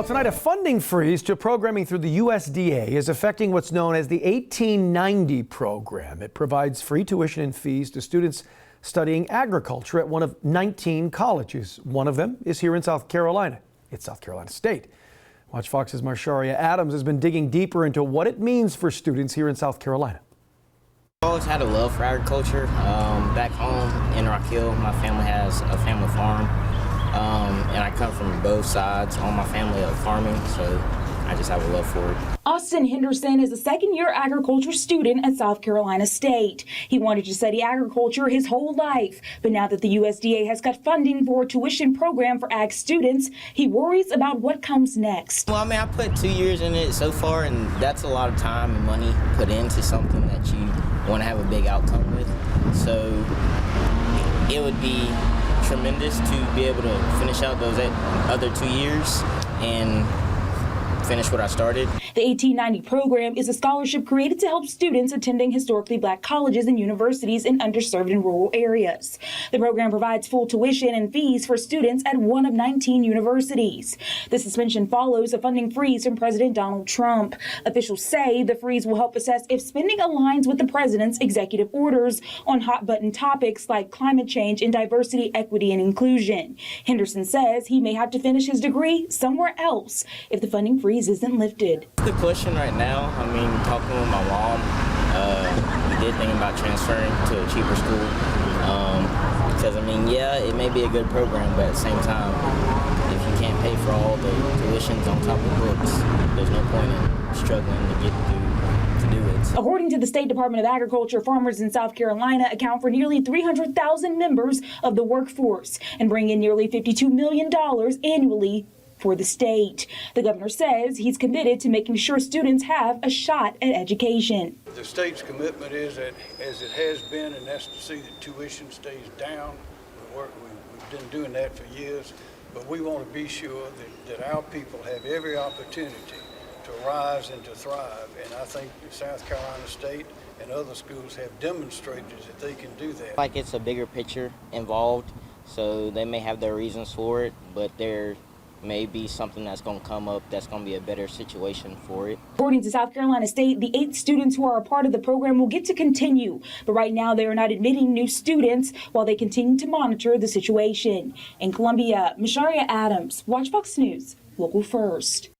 tonight, a funding freeze to programming through the USDA is affecting what's known as the 1890 program. It provides free tuition and fees to students studying agriculture at one of 19 colleges. One of them is here in South Carolina. It's South Carolina State. Watch Fox's Marsharia Adams has been digging deeper into what it means for students here in South Carolina. I've always had a love for agriculture. Back home in Rock Hill, my family has a family farm. And I come from both sides on my family of farming, so I just have a love for it. Austin Henderson is a second-year agriculture student at South Carolina State. He wanted to study agriculture his whole life, but now that the USDA has cut funding for a tuition program for ag students, he worries about what comes next. Well, I mean, I put 2 years in it so far, and that's a lot of time and money put into something that you want to have a big outcome with. So it would be tremendous to be able to finish out those other 2 years and finish what I started. The 1890 program is a scholarship created to help students attending historically black colleges and universities in underserved and rural areas. The program provides full tuition and fees for students at one of 19 universities. The suspension follows a funding freeze from President Donald Trump. Officials say the freeze will help assess if spending aligns with the president's executive orders on hot-button topics like climate change and diversity, equity, and inclusion. Henderson says he may have to finish his degree somewhere else if the funding freeze isn't lifted. The question right now, I mean, talking with my mom, we did think about transferring to a cheaper school because, I mean, yeah, it may be a good program, but at the same time, if you can't pay for all the tuitions on top of books, there's no point in struggling to get through to do it. According to the State Department of Agriculture, farmers in South Carolina account for nearly 300,000 members of the workforce and bring in nearly $52 million annually for the state. The governor says he's committed to making sure students have a shot at education. The state's commitment is that, as it has been, and that's to see that tuition stays down. We've been doing that for years, but we want to be sure that our people have every opportunity to rise and to thrive. And I think South Carolina State and other schools have demonstrated that they can do that. Like, it's a bigger picture involved, so they may have their reasons for it, but there may be something that's going to come up that's going to be a better situation for it. According to South Carolina State, the 8 students who are a part of the program will get to continue, but right now they are not admitting new students while they continue to monitor the situation. In Columbia, Marsharia Adams, Watch Fox News, Local First.